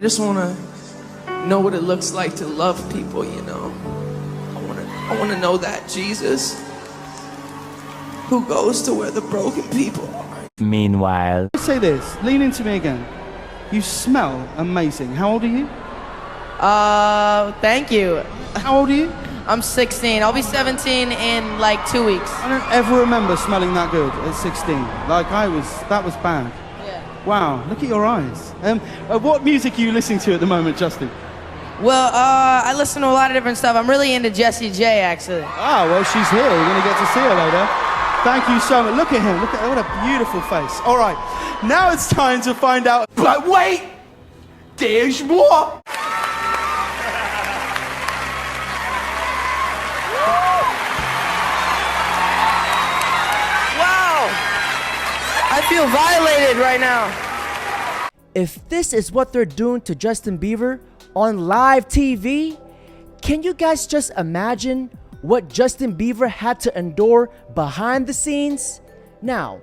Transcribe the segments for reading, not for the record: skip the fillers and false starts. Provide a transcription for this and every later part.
I just want to know what it looks like to love people, you know. I want to know that Jesus who goes to where the broken people are. Meanwhile, Say this, lean into me again. You smell amazing. How old are you? Thank you. How old are you? I'm 16. I'll be 17 in like 2 weeks. I don't ever remember smelling that good at 16. Like that was bad. Yeah. Wow, look at your eyes. What music are you listening to at the moment, Justin? Well, I listen to a lot of different stuff. I'm really into Jessie J, actually. Ah, well, she's here. We're going to get to see her later. Thank you so much. Look at him. Look at what a beautiful face. All right, now it's time to find out. But wait, there's more. Wow! I feel violated right now. if this is what they're doing to Justin Bieber on live TV, can you guys just imagine what Justin Bieber had to endure behind the scenes? Now,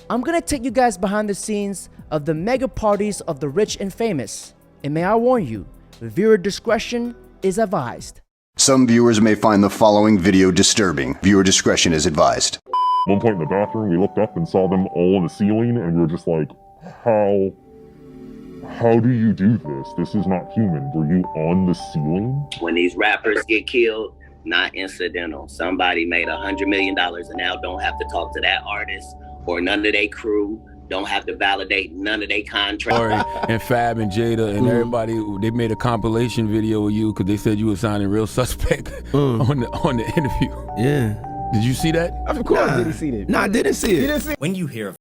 I'm gonna take you guys behind the scenes of the mega parties of the rich and famous. And may I warn you, viewer discretion is advised. Some viewers may find the following video disturbing. Viewer discretion is advised. One point in the bathroom, we looked up and saw them all on the ceiling, and we were just like, how do you do this? This is not human. Were you on the ceiling? When these rappers get killed, not incidental. Somebody made $100 million and now don't have to talk to that artist or none of their crew, don't have to validate none of their contracts. And Fab and Jada and everybody, they made a compilation video of you because they said you were sounding real suspect on the interview. Yeah. Did you see that? Of course, did he see that? No, I didn't see it. When you hear of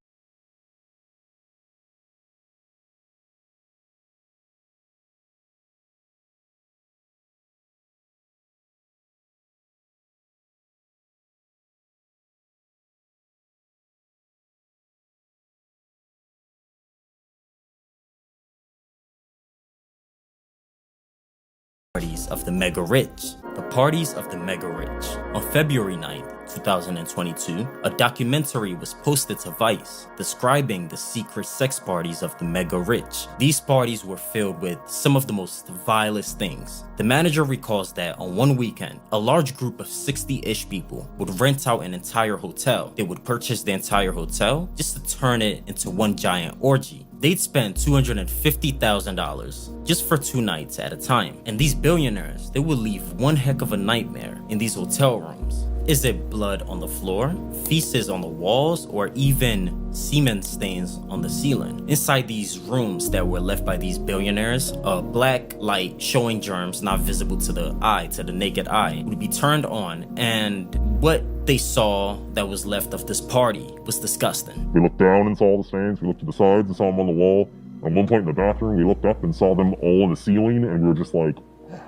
parties of the mega rich. The parties of the mega rich. On February 9th, 2022, a documentary was posted to Vice describing the secret sex parties of the mega rich. These parties were filled with some of the most vilest things. The manager recalls that on one weekend, a large group of 60-ish people would rent out an entire hotel. They would purchase the entire hotel just to turn it into one giant orgy. They'd spend $250,000 just for 2 nights at a time. And these billionaires, they would leave one heck of a nightmare in these hotel rooms. Is it blood on the floor, feces on the walls, or even semen stains on the ceiling? Inside these rooms that were left by these billionaires, a black light showing germs not visible to the eye, to the naked eye, would be turned on, and what they saw that was left of this party was disgusting. We looked down and saw all the stains, we looked to the sides and saw them on the wall. At one point in the bathroom, we looked up and saw them all on the ceiling, and we were just like,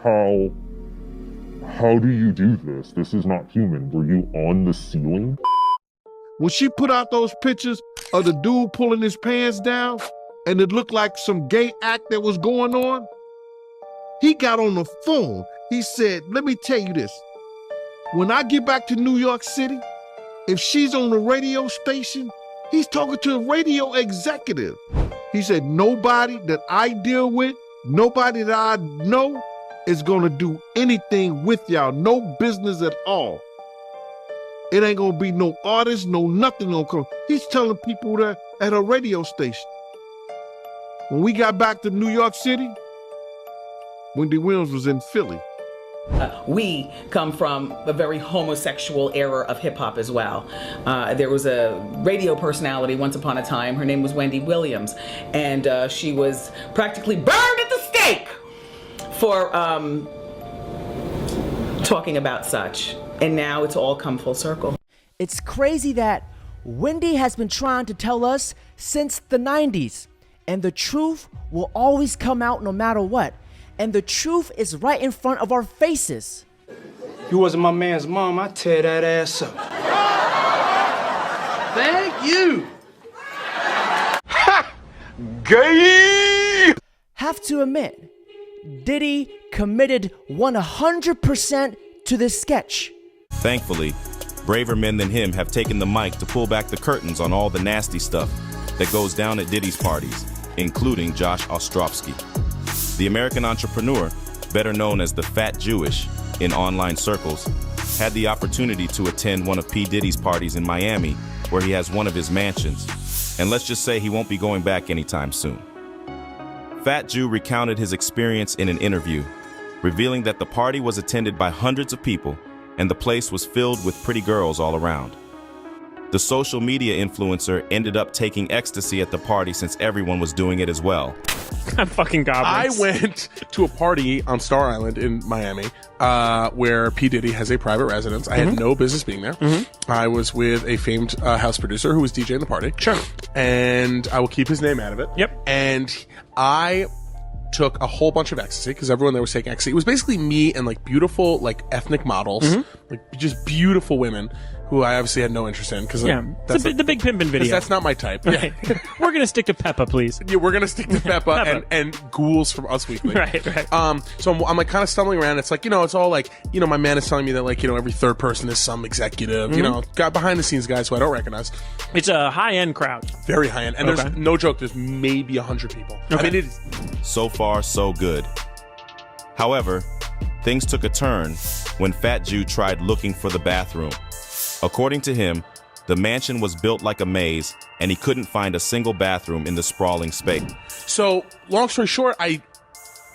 how do you do this? This is not human. Were you on the ceiling? When she put out those pictures of the dude pulling his pants down and it looked like some gay act that was going on, he got on the phone. He said, let me tell you this. When I get back to New York City, if she's on the radio station, he's talking to a radio executive. He said, nobody that I deal with, nobody that I know is gonna do anything with y'all, no business at all. It ain't gonna be no artist, no nothing gonna come. He's telling people that at a radio station. When we got back to New York City, Wendy Williams was in Philly. We come from a very homosexual era of hip hop as well. There was a radio personality once upon a time. Her name was Wendy Williams, and she was practically burned at the stake for talking about such. And now it's all come full circle. It's crazy that Wendy has been trying to tell us since the 90s, and the truth will always come out no matter what. And the truth is right in front of our faces. If you wasn't my man's mom, I'd tear that ass up. Thank you. Ha! Gay! Have to admit, Diddy committed 100% to this sketch. Thankfully, braver men than him have taken the mic to pull back the curtains on all the nasty stuff that goes down at Diddy's parties, including Josh Ostrovsky. The American entrepreneur, better known as the Fat Jewish in online circles, had the opportunity to attend one of P. Diddy's parties in Miami, where he has one of his mansions. And let's just say he won't be going back anytime soon. Fat Jew recounted his experience in an interview, revealing that the party was attended by hundreds of people and the place was filled with pretty girls all around. The social media influencer ended up taking ecstasy at the party since everyone was doing it as well. I'm fucking goblins. I went to a party on Star Island in Miami where P. Diddy has a private residence. I had no business being there. I was with a famed house producer who was DJing the party. Sure. And I will keep his name out of it. Yep. And I took a whole bunch of ecstasy because everyone there was taking ecstasy. It was basically me and like beautiful like ethnic models, like just beautiful women who I obviously had no interest in because it's the big pimpin' video. That's not my type. Right. We're gonna stick to Peppa, please. Yeah, we're gonna stick to Peppa, and ghouls from Us Weekly. Right. So I'm like kind of stumbling around. It's like, it's all like, my man is telling me that like, every third person is some executive, got behind the scenes guys who I don't recognize. It's a high end crowd. Very high end. And there's no joke, there's maybe 100 people. Okay. I mean, it is. So far, so good. However, things took a turn when Fat Jew tried looking for the bathroom. According to him, the mansion was built like a maze, and he couldn't find a single bathroom in the sprawling space. So, long story short, I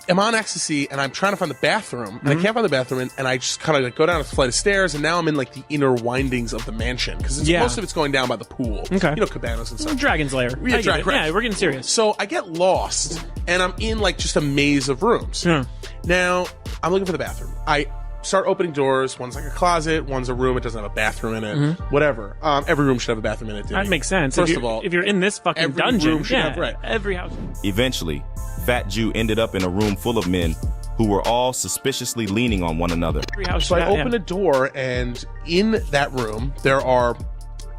am on ecstasy, and I'm trying to find the bathroom, and I can't find the bathroom, and I just kind of like go down a flight of stairs, and now I'm in like the inner windings of the mansion, because most of it's going down by the pool. Okay. Cabanas and stuff. Dragon's Lair. Yeah, Yeah, we're getting serious. So I get lost, and I'm in like just a maze of rooms. Yeah. Now, I'm looking for the bathroom. I start opening doors. One's like a closet, one's a room. It doesn't have a bathroom in it. Whatever. Every room should have a bathroom in it. That makes sense. First of all, if you're in this fucking every dungeon, room should have, right. Every house. Eventually, Fat Jew ended up in a room full of men who were all suspiciously leaning on one another. So I open a door, and in that room, there are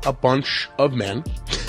a bunch of men,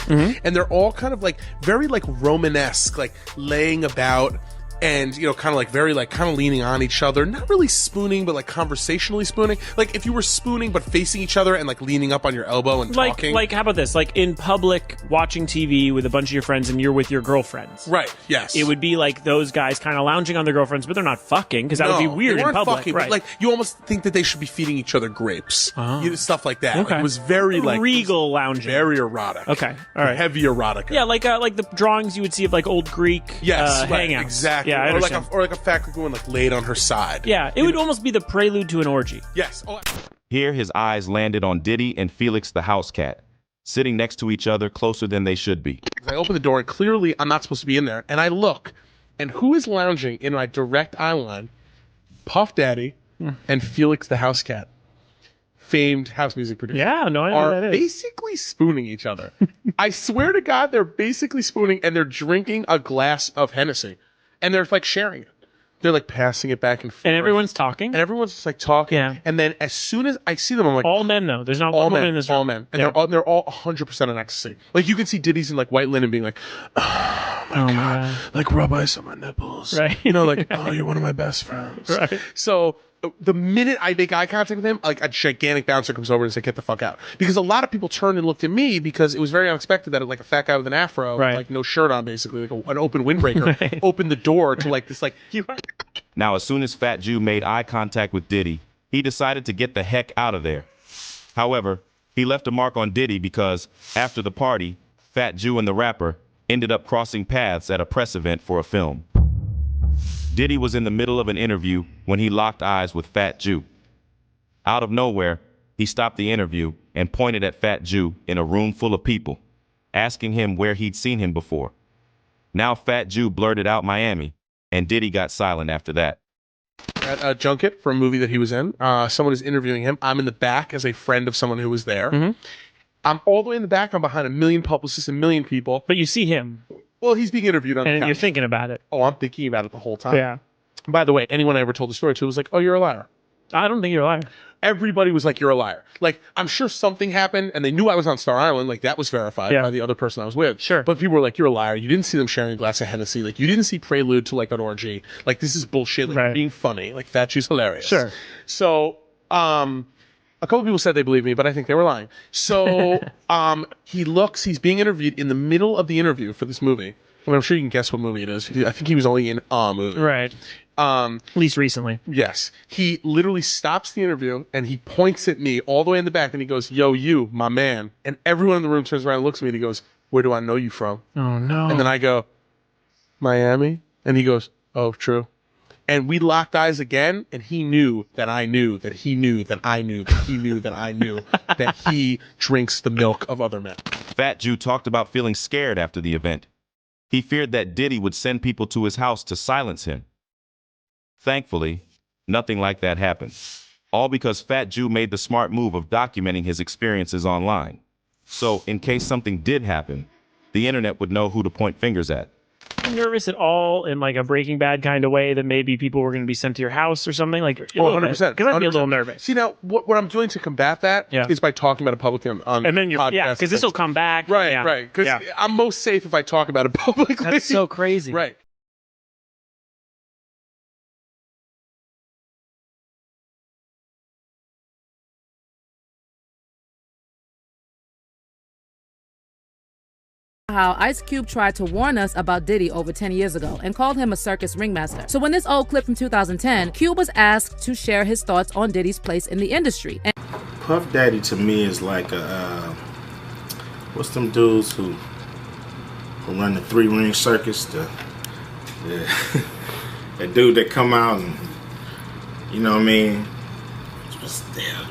and they're all kind of like very like Romanesque, like laying about. And, kind of like very like kind of leaning on each other, not really spooning, but like conversationally spooning. Like if you were spooning, but facing each other and like leaning up on your elbow and talking. Like, how about this? Like in public, watching TV with a bunch of your friends and you're with your girlfriends. Right, yes. It would be like those guys kind of lounging on their girlfriends, but they're not fucking, because that would be weird they in weren't public. fucking, right. But like you almost think that they should be feeding each other grapes. Stuff like that. Okay. Like, it was very like regal lounging. Very erotic. Okay, all right. Heavy erotica. Yeah, like the drawings you would see of like old Greek right, hangouts. Exactly. Yeah, I or understand. like a fat Greek woman like laid on her side. Yeah, it would almost be the prelude to an orgy. Yes. Here, his eyes landed on Diddy and Felix the house cat, sitting next to each other closer than they should be. I open the door, and clearly I'm not supposed to be in there. And I look, and who is lounging in my direct eye line? Puff Daddy and Felix the house cat, famed house music producer. Yeah, no, I know are what that is. basically spooning each other. I swear to God, they're basically spooning, and they're drinking a glass of Hennessy, and they're like sharing it. They're like passing it back and forth. And everyone's talking? And everyone's just like talking. Yeah. And then as soon as I see them, I'm like, all men though. There's not all one woman men, in this room. all men. And Yeah. they're all 100% on ecstasy. Like you can see Diddy's in like white linen being like, oh my God. Like rub ice on my nipples. Right. Like, oh, you're one of my best friends. Right. So the minute I make eye contact with him, like a gigantic bouncer comes over and says, get the fuck out. Because a lot of people turned and looked at me because it was very unexpected that like a fat guy with an afro, like no shirt on basically, like an open windbreaker, opened the door to like this like, Now, as soon as Fat Jew made eye contact with Diddy, he decided to get the heck out of there. However, he left a mark on Diddy because, after the party, Fat Jew and the rapper ended up crossing paths at a press event for a film. Diddy was in the middle of an interview when he locked eyes with Fat Jew. Out of nowhere, he stopped the interview and pointed at Fat Jew in a room full of people, asking him where he'd seen him before. Now Fat Jew blurted out Miami, and Diddy got silent after that. At a junket for a movie that he was in. Someone is interviewing him. I'm in the back as a friend of someone who was there. I'm all the way in the back. I'm behind a million publicists, a million people. But you see him. Well, he's being interviewed on the And couch. you're thinking about it. Oh, I'm thinking about it the whole time. Yeah. By the way, anyone I ever told the story to was like, oh, you're a liar. I don't think you're a liar. Everybody was like, you're a liar. Like, I'm sure something happened, and they knew I was on Star Island. Like, that was verified by the other person I was with. Sure. But people were like, you're a liar. You didn't see them sharing a glass of Hennessy. Like, you didn't see Prelude to, like, an orgy. Like, this is bullshit. Like, being funny. Like, Fat Jew's hilarious. Sure. So, a couple people said they believed me, but I think they were lying. So, he's being interviewed in the middle of the interview for this movie. I'm sure you can guess what movie it is. I think he was only in a movie. Right. At least recently. Yes. He literally stops the interview and he points at me all the way in the back and he goes, "Yo, you, my man." And everyone in the room turns around and looks at me and he goes, "Where do I know you from?" Oh, no. And then I go, "Miami." And he goes, "Oh, true." And we locked eyes again, and he knew that I knew that he knew that I knew that he knew that I knew that he drinks the milk of other men. Fat Jew talked about feeling scared after the event. He feared that Diddy would send people to his house to silence him. Thankfully, nothing like that happened. All because Fat Jew made the smart move of documenting his experiences online. So, in case something did happen, the internet would know who to point fingers at. Are you nervous at all in like a Breaking Bad kind of way that maybe people were going to be sent to your house or something? Like, 100%. Because I'd be a little nervous. See, now, what I'm doing to combat that is by talking about it publicly on And then you, podcasts. because this will come back. Right, right. Because I'm most safe if I talk about it publicly. That's so crazy. Right. How Ice Cube tried to warn us about Diddy over 10 years ago and called him a circus ringmaster. So when this old clip from 2010, Cube was asked to share his thoughts on Diddy's place in the industry. And Puff Daddy to me is like what's them dudes who run the 3-ring circus? The dude that come out and, you know what I mean?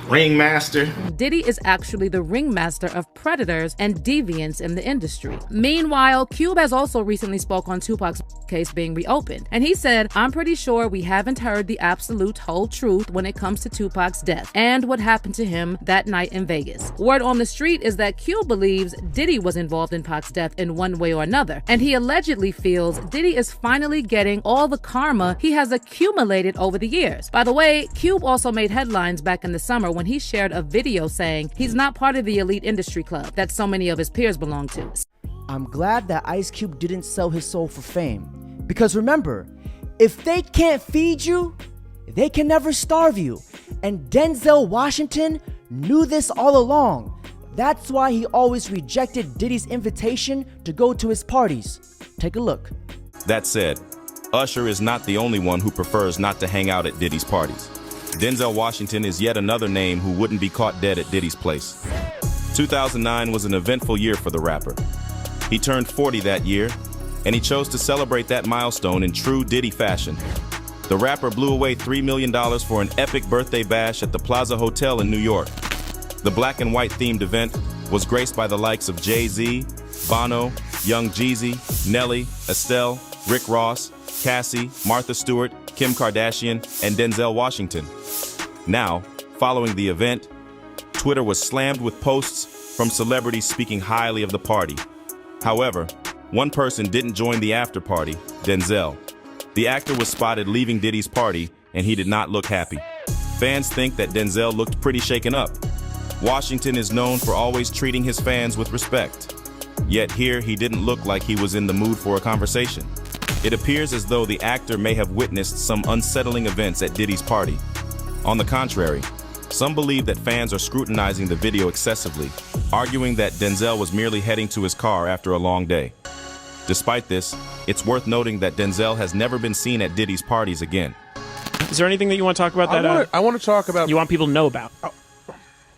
Ringmaster. Diddy is actually the ringmaster of predators and deviants in the industry. Meanwhile, Cube has also recently spoke on Tupac's case being reopened. And he said, "I'm pretty sure we haven't heard the absolute whole truth when it comes to Tupac's death and what happened to him that night in Vegas. Word on the street is that Cube believes Diddy was involved in Pac's death in one way or another. And he allegedly feels Diddy is finally getting all the karma he has accumulated over the years." By the way, Cube also made headlines back in the summer when he shared a video saying he's not part of the elite industry club that so many of his peers belong to. I'm glad that Ice Cube didn't sell his soul for fame. Because remember, if they can't feed you, they can never starve you. And Denzel Washington knew this all along. That's why he always rejected Diddy's invitation to go to his parties. Take a look. That said, Usher is not the only one who prefers not to hang out at Diddy's parties. Denzel Washington is yet another name who wouldn't be caught dead at Diddy's place. 2009 was an eventful year for the rapper. He turned 40 that year, and he chose to celebrate that milestone in true Diddy fashion. The rapper blew away $3 million for an epic birthday bash at the Plaza Hotel in New York. The black and white themed event was graced by the likes of Jay-Z, Bono, Young Jeezy, Nelly, Estelle, Rick Ross, Cassie, Martha Stewart, Kim Kardashian, and Denzel Washington. Now, following the event, Twitter was slammed with posts from celebrities speaking highly of the party. However, one person didn't join the after party, Denzel. The actor was spotted leaving Diddy's party, and he did not look happy. Fans think that Denzel looked pretty shaken up. Washington is known for always treating his fans with respect. Yet here, he didn't look like he was in the mood for a conversation. It appears as though the actor may have witnessed some unsettling events at Diddy's party. On the contrary, some believe that fans are scrutinizing the video excessively, arguing that Denzel was merely heading to his car after a long day. Despite this, it's worth noting that Denzel has never been seen at Diddy's parties again. Is there anything that you want to talk about that I want to talk about... you want people to know about?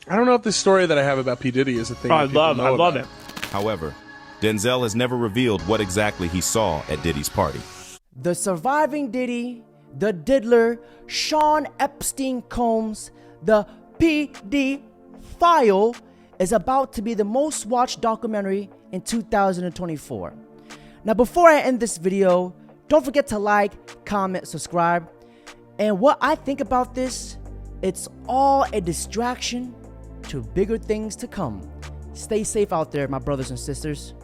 I don't know if this story that I have about P. Diddy is a thing. I love it. However, Denzel has never revealed what exactly he saw at Diddy's party. The surviving Diddy, the diddler, Sean Epstein Combs, the PD File is about to be the most watched documentary in 2024. Now, before I end this video, don't forget to like, comment, subscribe. And what I think about this, it's all a distraction to bigger things to come. Stay safe out there, my brothers and sisters.